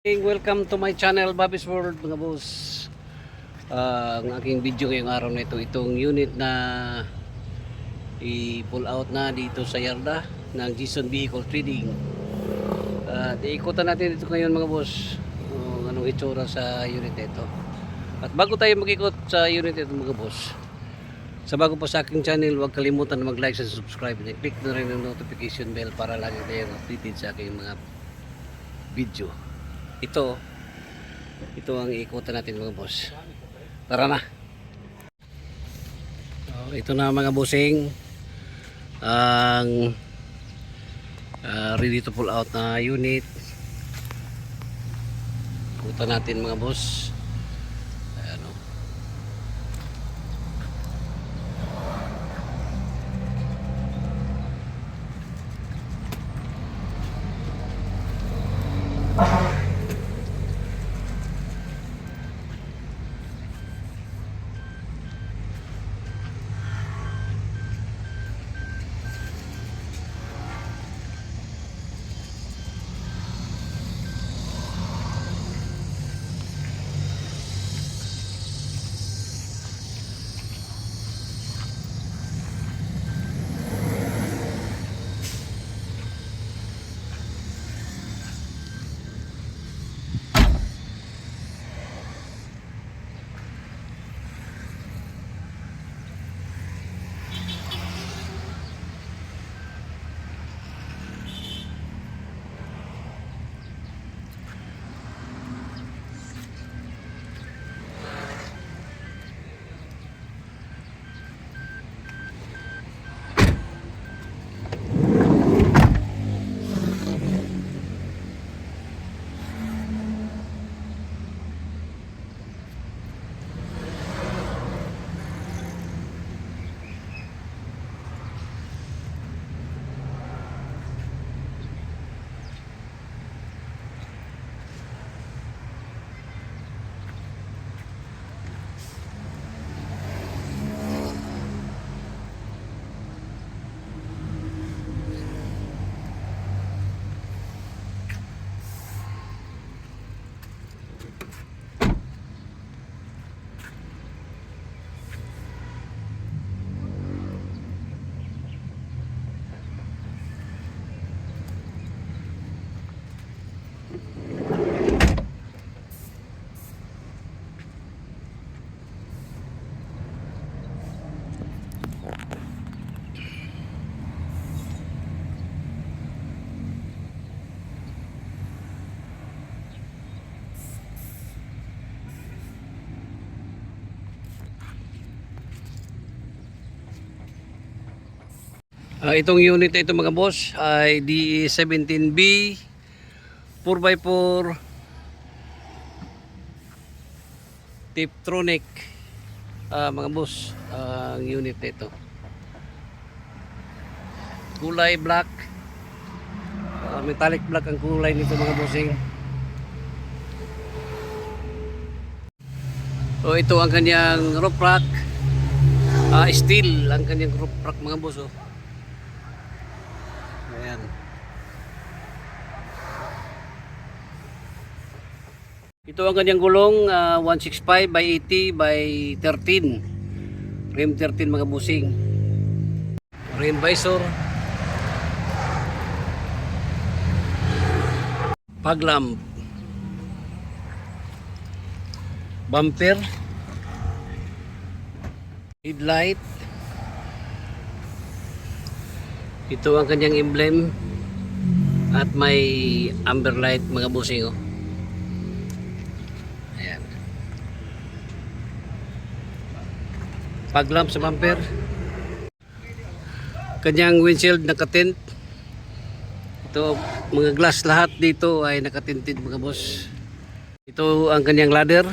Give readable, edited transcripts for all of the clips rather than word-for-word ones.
Welcome to my channel, Bobby's World, mga boss. Ang aking video ngayong araw na ito, itong unit na i-pull out na dito sa yarda ng Jason Vehicle Trading. Iikutan natin ito ngayon, mga boss, anong itsura sa unit ito. At bago tayo mag-ikot sa unit ito, mga boss, sa bago pa sa aking channel, huwag kalimutan na mag-like and subscribe. Click na rin ang notification bell para lagi tayong updated sa aking mga video. Ito ang iikutan natin, mga boss. Tara na. Ito na, mga bossing, ang ready to pull out na unit. Ikutan natin, mga boss. Ayan, o. Itong unit na ito, mga boss, ay DE17B 4x4 Tiptronic, mga boss. Ang unit na ito, kulay black, metallic black ang kulay nito, mga bossing. Ito ang kanyang roof rack, steel ang kanyang roof rack, mga boss. Ayan. Ito ang kanyang gulong, 165 by 80 by 13. Rim 13, mga busing. Rim visor. Fog lamp. Bumper. Headlight. Ito ang kanyang emblem at may amber light, mga busing. Ayan. Fog lamp sa bumper. Kanyang windshield nakatint. Ito, mga glass lahat dito ay nakatinted, mga boss. Ito ang kanyang ladder.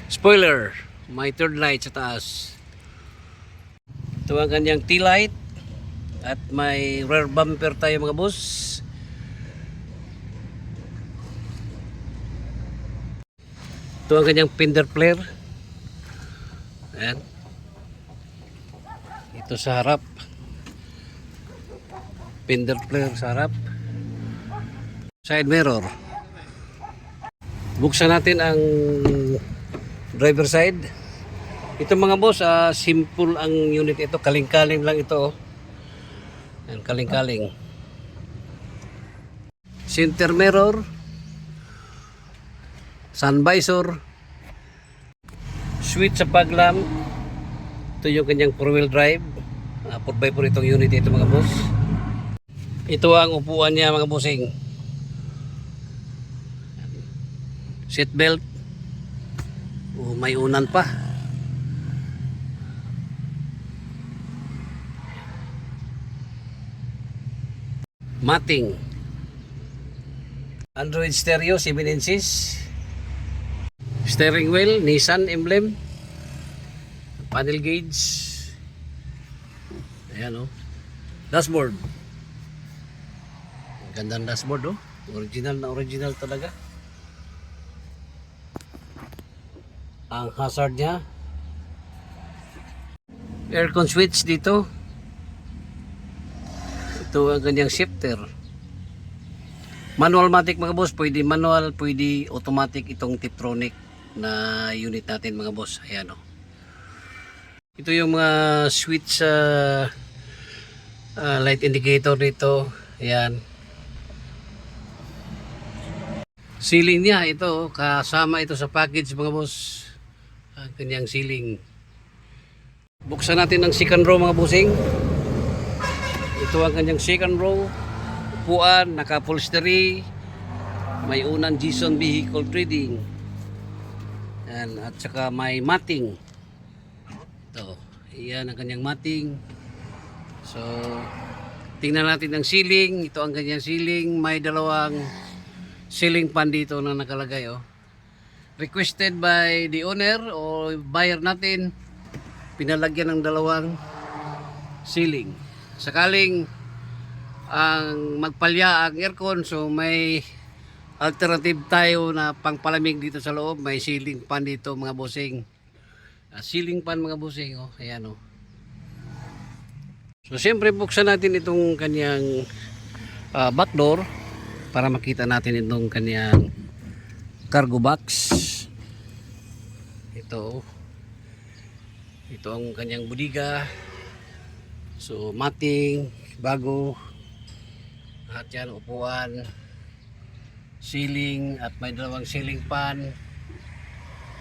Spoiler, may third light sa taas. Ito ang kanyang tail light at may rear bumper tayo, mga boss. Ito ang kanyang fender flare. Ayan. Ito sa harap. fender flare sa harap, side mirror. Buksan natin ang driver side. Ito mga boss, simple ang unit ito, kaling-kaling lang ito. Yan, kaling-kaling. Center mirror, sun visor, switch sa paglam. Ito yung kanyang 4-wheel drive. 4x4 itong unit ito mga boss. Ito ang upuan niya mga bossing. Seat belt. May unan pa. Mating. Android stereo 7 inches. Steering wheel Nissan emblem. Panel gauge. Ayan oh. Dashboard. Gandang dashboard oh. Original na original talaga. Ang hazard niya. Aircon switch dito. Ito ang kanyang shifter. Manual matic mga boss, pwede manual, pwede automatic itong Tiptronic na unit natin mga boss. Ayan o. Ito yung mga switch light indicator dito. Ayan. Ceiling niya ito, kasama ito sa package mga boss. Ang kanyang ceiling. Buksan natin ang second row mga bossing. Ito ang kanyang second row. Upuan, naka-upholstery. May unang Jason Vehicle Trading. Yan, at saka may matting. Ito, iyan ang kanyang matting. So, tingnan natin ang ceiling. Ito ang kanyang ceiling. May dalawang ceiling fan dito na nakalagay. Oh. Requested by the owner o buyer natin. Pinalagyan ng dalawang ceiling. Sakaling ang magpalya ang aircon, so may alternative tayo na pangpalamig dito sa loob. May ceiling fan dito mga bossing. Ceiling fan mga bossing oh. Ayan oh. So siyempre buksan natin itong kanyang back door para makita natin itong kanyang cargo box. Ito ang kanyang budiga. So matting bago. At yan, upuan, ceiling, at may dalawang ceiling fan.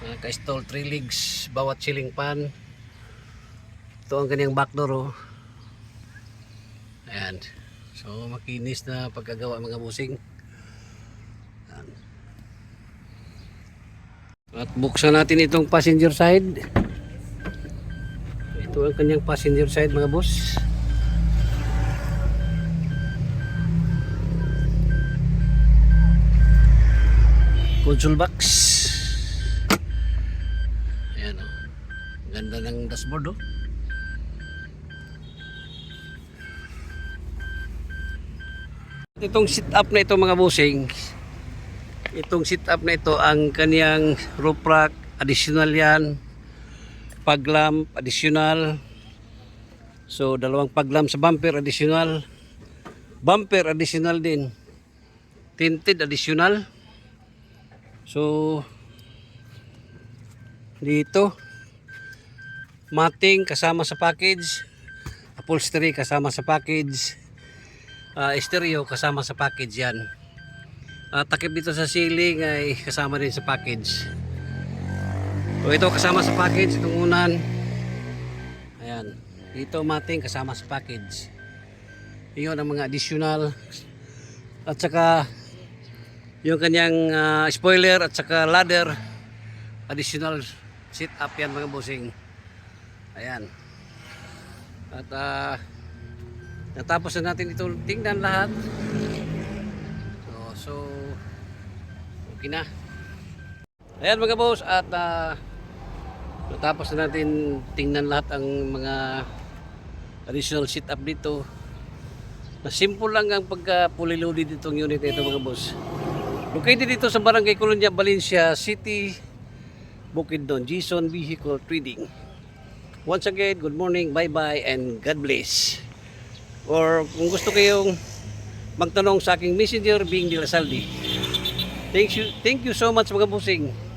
Naka-install 3 legs bawat ceiling fan. Ito ang kanyang back door oh. Ayan. So makinis na pagkagawa mga busing. Ayan. At buksan natin itong passenger side. Ito ang kanyang passenger side mga boss. Console box. Ayan o. Ganda ng dashboard o. Itong sit up na ito mga bossing. Itong sit up na ito ang kaniyang roof rack. Additional yan. Paglamp additional. So dalawang paglamp sa bumper additional. Bumper additional din. Tinted additional. So dito matting kasama sa package, upholstery kasama sa package, stereo kasama sa package yan. Takip dito sa ceiling ay kasama din sa package. So ito kasama sa package, itong unan. Ayan, dito matting kasama sa package. Iyon ang mga additional. At saka yung kanyang spoiler at saka ladder additional sit up yan mga bossing. Ayan. At natapos na natin ito tingnan lahat. So okay na. Ayan mga boss, at natapos na natin tingnan lahat ang mga additional sit up dito. Na simple lang ang pagka-fully loaded itong unit ito mga boss. Located dito sa Barangay Colonia, Valencia City, Bukidnon, Jason Vehicle Trading. Once again, good morning, bye-bye, and God bless. or kung gusto kayong magtanong sa aking messenger, Bing de la Saldi. Thank you so much mga busing.